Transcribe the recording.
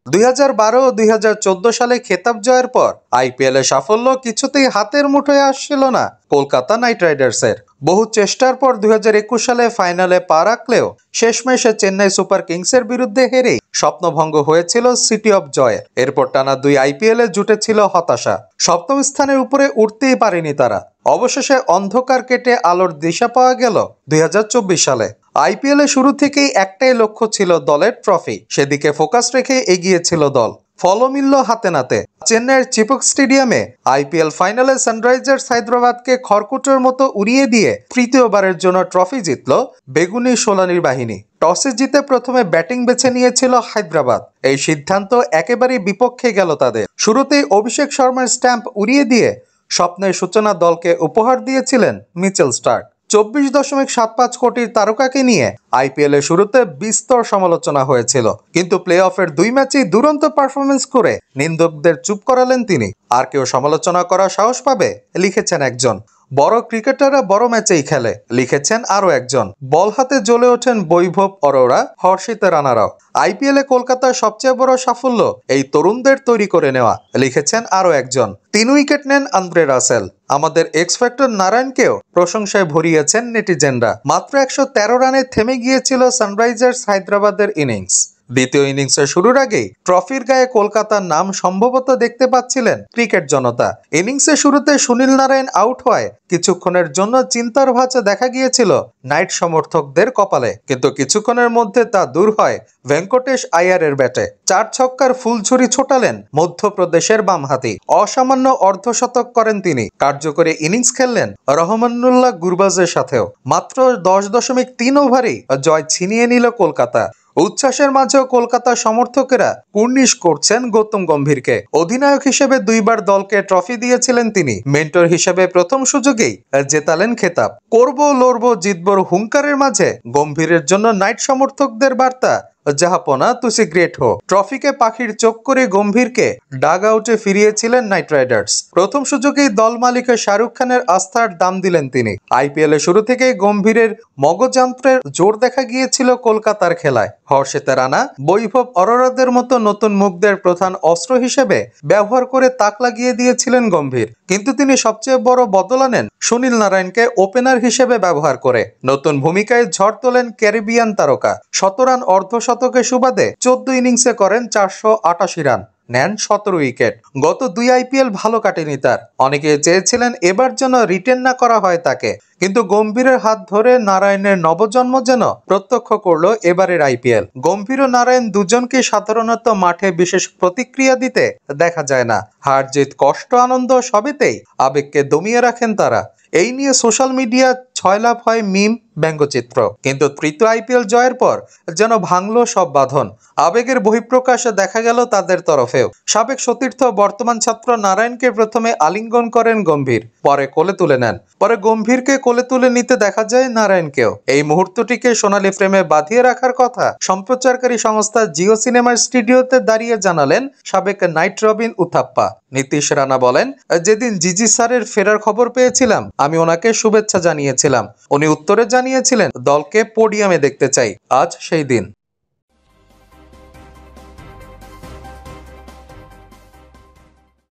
2012 ও 2014 সালে খেতাব জয়ের পর আইপিএল এ সাফল্য কিছুতেই হাতের মুঠোয় আসছিল না কলকাতা নাইট রাইডার্সের। বহু চেষ্টার পর 2021 সালে ফাইনালে পা রাখলেও শেষমেশে চেন্নাই সুপার কিংসের বিরুদ্ধে হেরেই স্বপ্নভঙ্গ হয়েছিল সিটি অফ জয়ের। এরপর টানা 2 আইপিএল এ জুটেছিল হতাশা, সপ্তম স্থানের উপরে উঠতেই পারেনি তারা। অবশেষে অন্ধকার কেটে আলোর দিশা পাওয়া গেল 2024 সালে। আইপিএল এ শুরু থেকেই একটাই লক্ষ্য ছিল দলের ট্রফি, সেদিকে ফোকাস রেখে এগিয়েছিল দল। ফলও মিলল হাতে নাতে। চেন্নাইয়ের চিপক স্টেডিয়ামে আইপিএল ফাইনালে সানরাইজার্স হায়দ্রাবাদকে খড়কুটোর মতো উড়িয়ে দিয়ে তৃতীয়বারের জন্য ট্রফি জিতল বেগুনি সোলানির বাহিনী। টসে জিতে প্রথমে ব্যাটিং বেছে নিয়েছিল হায়দ্রাবাদ। এই সিদ্ধান্ত একেবারেই বিপক্ষে গেল তাদের। শুরুতেই অভিষেক শর্মার স্ট্যাম্প উড়িয়ে দিয়ে স্বপ্নের সূচনা দলকে উপহার দিয়েছিলেন মিচেল স্টার্ক। 24.75 কোটির তারকাকে নিয়ে আইপিএল এর শুরুতে বিস্তর সমালোচনা হয়েছিল, কিন্তু প্লে অফের 2 ম্যাচেই দুরন্ত পারফরমেন্স করে নিন্দুকদের চুপ করালেন তিনি। আর কেউ সমালোচনা করার সাহস পাবে, লিখেছেন একজন। বড় ক্রিকেটাররা বড় ম্যাচেই খেলে, লিখেছেন আরো একজন। বল হাতে জ্বলে ওঠেন বৈভব অরোরা, হর্ষিত রানারাও। আইপিএল এ কলকাতার সবচেয়ে বড় সাফল্য এই তরুণদের তৈরি করে নেওয়া, লিখেছেন আরো একজন। 3 উইকেট নেন আন্দ্রে রাসেল। আমাদের এক্স ফ্যাক্টর নারায়ণকেও প্রশংসায় ভরিয়েছেন নেটিজেনরা। মাত্র 113 রানে থেমে গিয়েছিল সানরাইজার্স হায়দ্রাবাদের ইনিংস। দ্বিতীয় ইনিংসের শুরুর আগেই ট্রফির গায়ে কলকাতার নাম সম্ভবত দেখতে পাচ্ছিলেন ক্রিকেট জনতা। ইনিংসের শুরুতে সুনীল নারায়ণ আউট হওয়ায় কিছুক্ষণের জন্য চিন্তার ভাঁজে দেখা গিয়েছিল নাইট সমর্থকদের কপালে, কিন্তু কিছুক্ষণের মধ্যে তা দূর হয় ভেঙ্কটেশ আয়ারের ব্যাটে। 4 ছক্কার ফুলঝুরি ছোটালেন মধ্যপ্রদেশের বামহাতি। অসামান্য অর্ধশতক করেন তিনি। কার্যকরী ইনিংস খেললেন রহমানুল্লাহ গুরবাজের সাথেও। মাত্র 10.3 ওভারেই জয় ছিনিয়ে নিল কলকাতা। উচ্ছ্বাসের মাঝেও কলকাতার সমর্থকেরা কুর্নিশ করছেন গৌতম গম্ভীরকে। অধিনায়ক হিসেবে 2 বার দলকে ট্রফি দিয়েছিলেন তিনি। মেন্টর হিসেবে প্রথম সুযোগেই জেতালেন খেতাব। করবো লড়বো জিতবোর হুঙ্কারের মাঝে গম্ভীরের জন্য নাইট সমর্থকদের বার্তা, জাহাপনা তুসি গ্রেট হো। ট্রফিকে পাখির চোখ করে গম্ভীরকে ডাগ আউটে ফিরিয়েছিলেন নাইট রাইডার্স। প্রথম সুযোগেই দল মালিক শাহরুখ খানের আস্থার দাম দিলেন তিনি। আইপিএল এর শুরু থেকেই গম্ভীরের মগযন্ত্রের জোর দেখা গিয়েছিল কলকাতার খেলায়। হর্ষিত রানা, বৈভব অরোরাদের মতো নতুন মুখদের প্রধান অস্ত্র হিসেবে ব্যবহার করে তাক লাগিয়ে দিয়েছিলেন গম্ভীর। কিন্তু তিনি সবচেয়ে বড় বদল আনেন সুনীল নারায়ণকে ওপেনার হিসেবে ব্যবহার করে। নতুন ভূমিকায় ঝড় তোলেন ক্যারিবিয়ান তারকা। 17 রান অর্ধশতকের সুবাদে 14 ইনিংসে করেন 488 রান, নেন 17 উইকেট। গত 2 আইপিএল ভালো কাটেনি তার। অনেকে চেয়েছিলেন এবার যেন রিটেন না করা হয় তাকে, কিন্তু গম্ভীরের হাত ধরে নারায়ণের নবজন্ম যেন প্রত্যক্ষ করলো এবারের আইপিএল। গম্ভীর ও নারায়ণ দুজনকে সাধারণত মাঠে বিশেষ প্রতিক্রিয়া দিতে দেখা যায় না। হার জিত কষ্ট আনন্দ সবেতেই আবেগকে দমিয়ে রাখেন তারা। এই নিয়ে সোশ্যাল মিডিয়া ছয়লাভ হয় মিম, ব্যঙ্গচিত্র। কিন্তু তৃতীয় আইপিএল জয়ের পর যেন ভাঙলো সব বাঁধন। আবেগের বহিঃপ্রকাশে দেখা গেল তাদের তরফেও। সাবেক সতীর্থ বর্তমান ছাত্র নারায়ণকে প্রথমে আলিঙ্গন করেন গম্ভীর, পরে কোলে তুলে নেন। পরে গম্ভীরকে কোলে তুলে নিতে দেখা যায় নারায়ণকেও। এই মুহূর্তটিকে সোনালী ফ্রেমে বাঁধিয়ে রাখার কথা সম্প্রচারকারী সংস্থা জিও সিনেমার স্টুডিওতে দাঁড়িয়ে জানালেন সাবেক নাইট রবিন উথাপ্পা। নীতিশ রানা বলেন, যেদিন জিজি স্যারের ফেরার খবর পেয়েছিলাম আমি ওনাকে শুভেচ্ছা জানিয়েছিলাম। উনি উত্তরে জানিয়েছিলেন দলকে পোডিয়ামে দেখতে চাই। আজ সেই দিন।